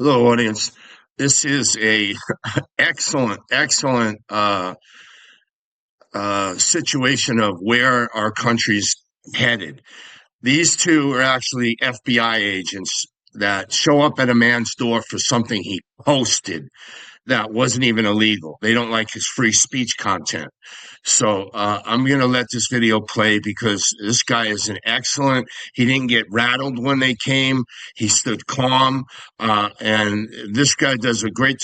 Hello, audience. This is a excellent situation of where our country's headed. These two are actually FBI agents that show up at a man's door for something he posted that wasn't even illegal. They don't like his free speech content. So I'm going to let this video play because this guy is an excellent. He didn't get rattled when they came. He stood calm. And this guy does a great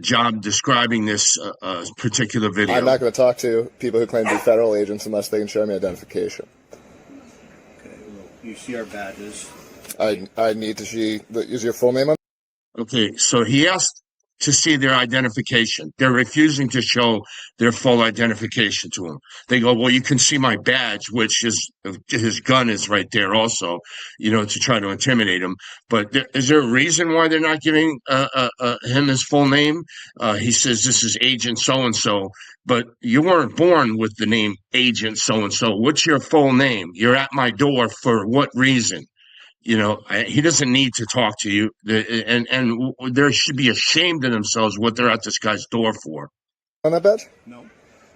job describing this particular video. I'm not going to talk to people who claim to be federal agents unless they can show me identification. Okay, well, you see our badges. I need to see. Is your full name on? Okay, so he asked to see their identification. They're refusing to show their full identification to him. They go, well, you can see my badge, which is his gun is right there also, to try to intimidate him. But is there a reason why they're not giving him his full name? He says this is Agent so-and-so, but you weren't born with the name Agent so-and-so. What's your full name? You're at my door for what reason? He doesn't need to talk to you, and they should be ashamed of themselves what they're at this guy's door for. On that badge? No.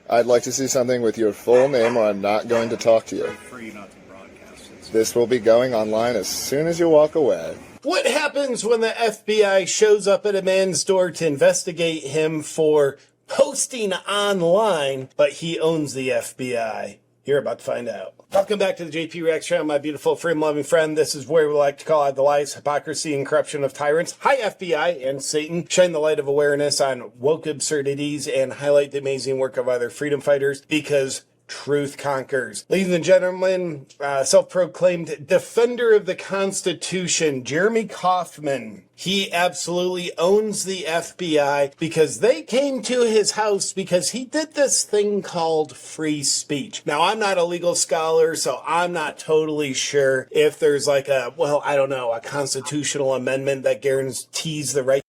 I'd like to see something with your full name, or I'm not going to talk to you. For you not to broadcast it. This will be going online as soon as you walk away. What happens when the FBI shows up at a man's door to investigate him for posting online, but he owns the FBI? You're about to find out. Welcome back to the JP Reacts channel, my beautiful freedom-loving friend. This is where we like to call out the lies, hypocrisy, and corruption of tyrants. Hi, FBI and Satan. Shine the light of awareness on woke absurdities and highlight the amazing work of other freedom fighters, because truth conquers. Ladies and gentlemen, self-proclaimed defender of the Constitution, Jeremy Kauffman. He absolutely owns the FBI because they came to his house because he did this thing called free speech. Now, I'm not a legal scholar, so I'm not totally sure if there's like a constitutional amendment that guarantees the right.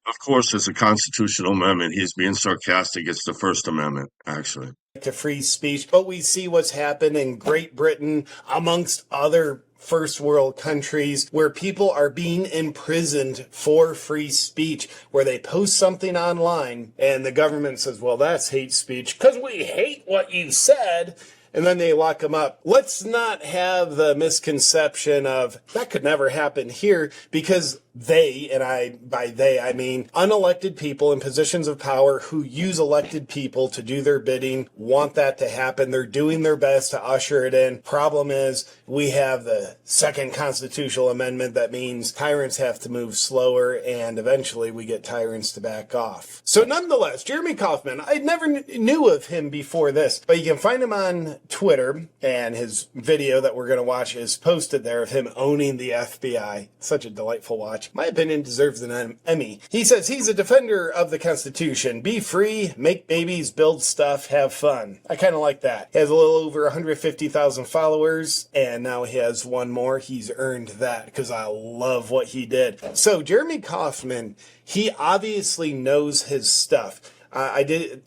Of course, it's a constitutional amendment. He's being sarcastic. It's the First Amendment, actually. To free speech, but we see what's happened in Great Britain, amongst other first world countries, where people are being imprisoned for free speech, where they post something online and the government says, well, that's hate speech because we hate what you said. And then they lock them up. Let's not have the misconception of that could never happen here, because they, and by they I mean unelected people in positions of power who use elected people to do their bidding, want that to happen. They're doing their best to usher it in. Problem is, we have the second constitutional amendment that means tyrants have to move slower, and eventually we get tyrants to back off. So nonetheless, Jeremy Kauffman, I never knew of him before this, but you can find him on Twitter, and his video that we're going to watch is posted there of him owning the FBI. Such a delightful watch. My opinion, deserves an Emmy. He says he's a defender of the Constitution. Be free, make babies, build stuff, have fun. I kind of like that. He has a little over 150,000 followers, and now he has one more. He's earned that because I love what he did. So Jeremy Kauffman, he obviously knows his stuff.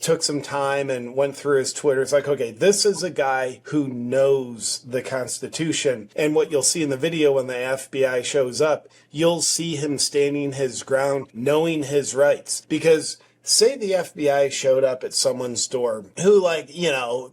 Took some time and went through his Twitter. It's like, okay, this is a guy who knows the Constitution. And what you'll see in the video when the FBI shows up, you'll see him standing his ground, knowing his rights. Because say the FBI showed up at someone's door who,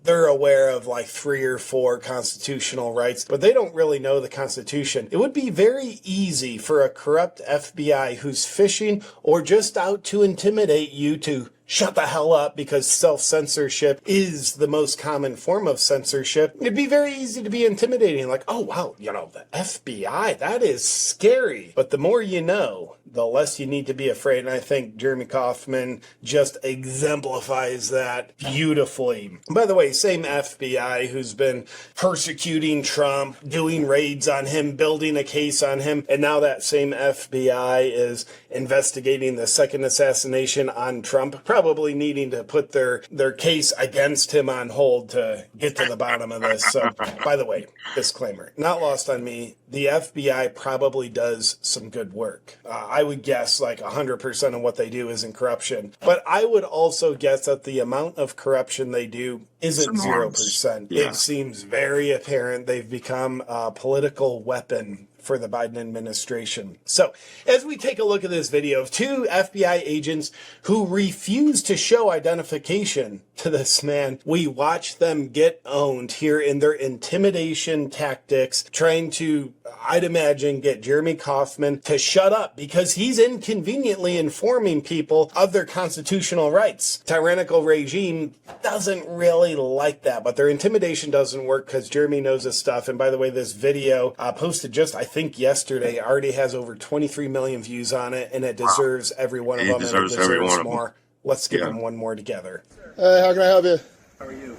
they're aware of 3 or 4 constitutional rights, but they don't really know the Constitution. It would be very easy for a corrupt FBI who's fishing or just out to intimidate you to shut the hell up, because self-censorship is the most common form of censorship. It'd be very easy to be intimidating, like, oh, wow, the FBI, that is scary. But the more you know, the less you need to be afraid. And I think Jeremy Kauffman just exemplifies that beautifully. By the way, same FBI who's been persecuting Trump, doing raids on him, building a case on him, and now that same FBI is investigating the second assassination on Trump, probably needing to put their case against him on hold to get to the bottom of this. So, by the way, disclaimer, not lost on me, the FBI probably does some good work. I would guess 100% of what they do isn't corruption. But I would also guess that the amount of corruption they do isn't 0%. Yeah. It seems very apparent they've become a political weapon for the Biden administration. So as we take a look at this video of two FBI agents who refuse to show identification to this man, we watch them get owned here in their intimidation tactics, trying to, I'd imagine, get Jeremy Kauffman to shut up because he's inconveniently informing people of their constitutional rights. Tyrannical regime doesn't really like that, but their intimidation doesn't work because Jeremy knows his stuff. And by the way, this video posted just, I think, yesterday already has over 23 million views on it, and it deserves every one of them. Deserves and it every deserves one more. of them. Let's give them one more together. Hey, how can I help you? How are you?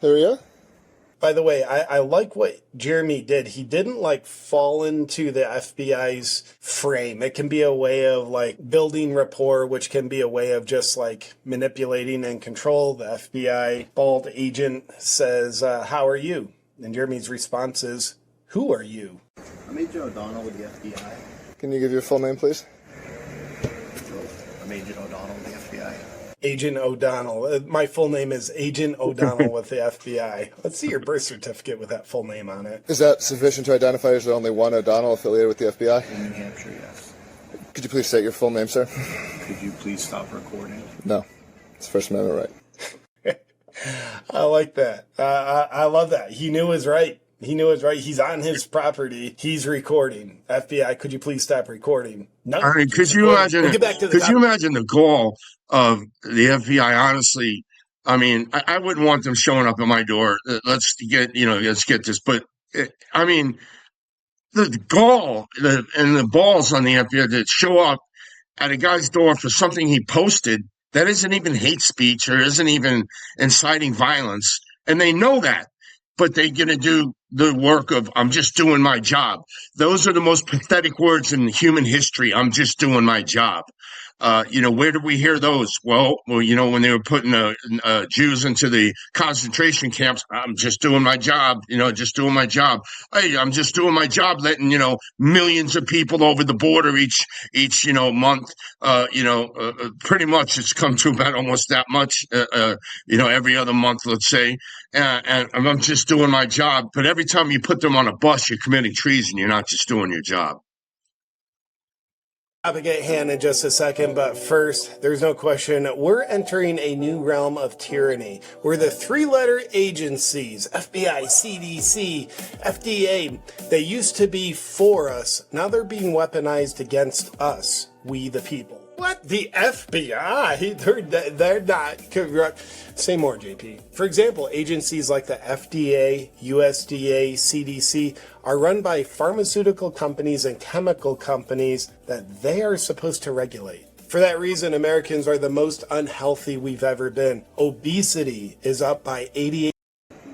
Who are you? By the way, I like what Jeremy did. He didn't like fall into the FBI's frame. It can be a way of like building rapport, which can be a way of just like manipulating and control. The FBI bald agent says, how are you? And Jeremy's response is, who are you? I'm Agent O'Donnell with the FBI. Can you give your full name, please? I'm Agent O'Donnell with the FBI. Agent O'Donnell. My full name is Agent O'Donnell with the FBI. Let's see your birth certificate with that full name on it. Is that sufficient to identify as only one O'Donnell affiliated with the FBI? In New Hampshire, yes. Could you please state your full name, sir? Could you please stop recording? No. It's First Amendment right. I like that. I love that. He knew his right. He knew his right. He's on his property. He's recording. FBI, could you please stop recording? No. I mean, could you imagine? We'll get back to the could you imagine the gall of the FBI? Honestly, I mean, I wouldn't want them showing up at my door. Let's get this. But I mean, the gall and the balls on the FBI that show up at a guy's door for something he posted that isn't even hate speech or isn't even inciting violence, and they know that, but they're going to do the work of, I'm just doing my job. Those are the most pathetic words in human history. I'm just doing my job. Where did we hear those? Well, when they were putting Jews into the concentration camps, I'm just doing my job, just doing my job. Hey, I'm just doing my job, letting, millions of people over the border each month. Pretty much it's come to about almost that much, every other month, let's say. And I'm just doing my job. But every time you put them on a bus, you're committing treason. You're not just doing your job. Topic at hand in just a second, but first, there's no question, we're entering a new realm of tyranny, where the three-letter agencies, FBI, CDC, FDA, they used to be for us, now they're being weaponized against us, we the people. What? The FBI? They're not corrupt. Say more, JP. For example, agencies like the FDA, USDA, CDC are run by pharmaceutical companies and chemical companies that they are supposed to regulate. For that reason, Americans are the most unhealthy we've ever been. Obesity is up by 88%. Okay,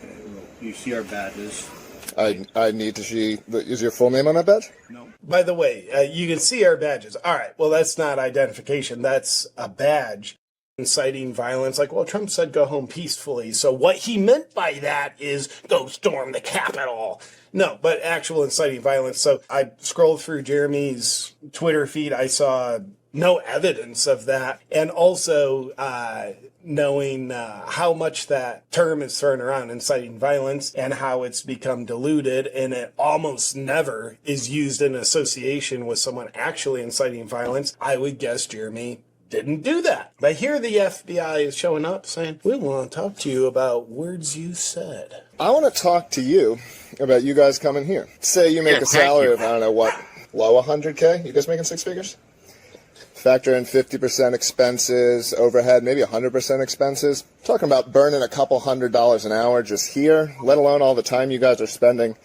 well, you see our badges. I need to see. Is your full name on that badge? No. By the way, you can see our badges. All right, well, that's not identification. That's a badge. Inciting violence. Like, well, Trump said go home peacefully. So what he meant by that is go storm the Capitol. No, but actual inciting violence. So I scrolled through Jeremy's Twitter feed. I saw no evidence of that. And also knowing how much that term is thrown around, inciting violence, and how it's become diluted, and it almost never is used in association with someone actually inciting violence, I would guess Jeremy didn't do that. But here the FBI is showing up saying, we want to talk to you about words you said. I want to talk to you about you guys coming here. Say you make a salary of, I don't know what, low 100K? You guys making six figures? Factor in 50% expenses, overhead, maybe 100% expenses. Talking about burning a couple $100 an hour just here, let alone all the time you guys are spending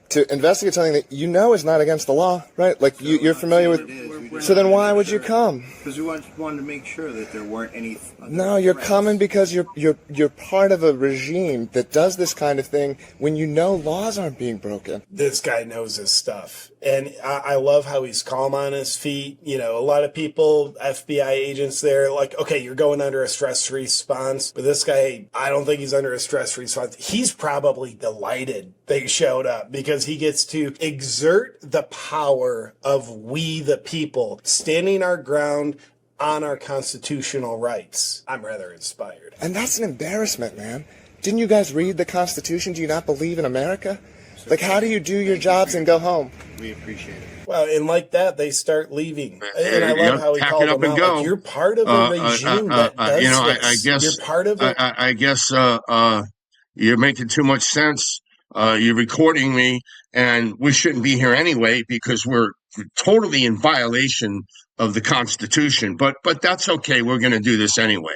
to investigate something that you know is not against the law, right? Like you're familiar with. So then why would you come? Because we wanted to make sure that there weren't any. No, you're coming because you're part of a regime that does this kind of thing when you know laws aren't being broken. This guy knows his stuff. And I love how he's calm on his feet. You know, a lot of people, FBI agents there, like, okay, you're going under a stress response. But this guy, I don't think he's under a stress response. He's probably delighted they showed up because he gets to exert the power of we the people, standing our ground on our constitutional rights. I'm rather inspired. And that's an embarrassment, man. Didn't you guys read the Constitution? Do you not believe in America? Like, how do you do your jobs and go home? We appreciate it. Well, and like that, they start leaving. And I love how he pack called it up them and out. go. Like, you're part of a regime that does you know, this. I guess You're part of it. I guess you're making too much sense. You're recording me, and we shouldn't be here anyway because we're totally in violation of the Constitution. But that's okay. We're going to do this anyway.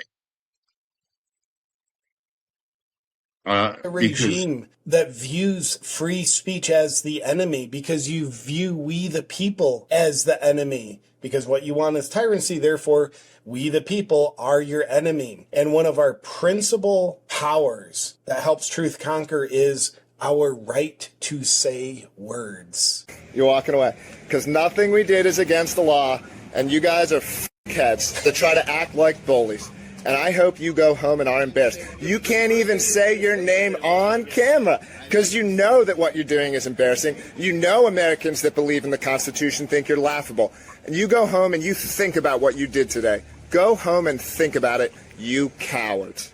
A regime that views free speech as the enemy because you view we the people as the enemy. Because what you want is tyranny, therefore, we the people are your enemy. And one of our principal powers that helps truth conquer is our right to say words. You're walking away. Because nothing we did is against the law, and you guys are heads that try to act like bullies. And I hope you go home and are embarrassed. You can't even say your name on camera because you know that what you're doing is embarrassing. You know Americans that believe in the Constitution think you're laughable. And you go home and you think about what you did today. Go home and think about it, you cowards.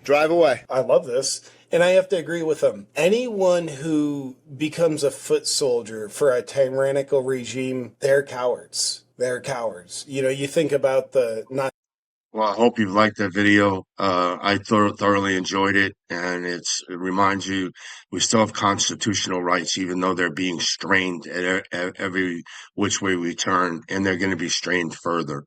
Drive away. I love this. And I have to agree with him. Anyone who becomes a foot soldier for a tyrannical regime, they're cowards. They're cowards. You know, you think about Well, I hope you've liked that video. I thoroughly enjoyed it, and it reminds you we still have constitutional rights, even though they're being strained at every which way we turn, and they're going to be strained further.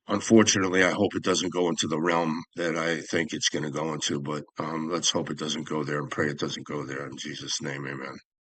Unfortunately, I hope it doesn't go into the realm that I think it's going to go into, but let's hope it doesn't go there and pray it doesn't go there. In Jesus' name, amen.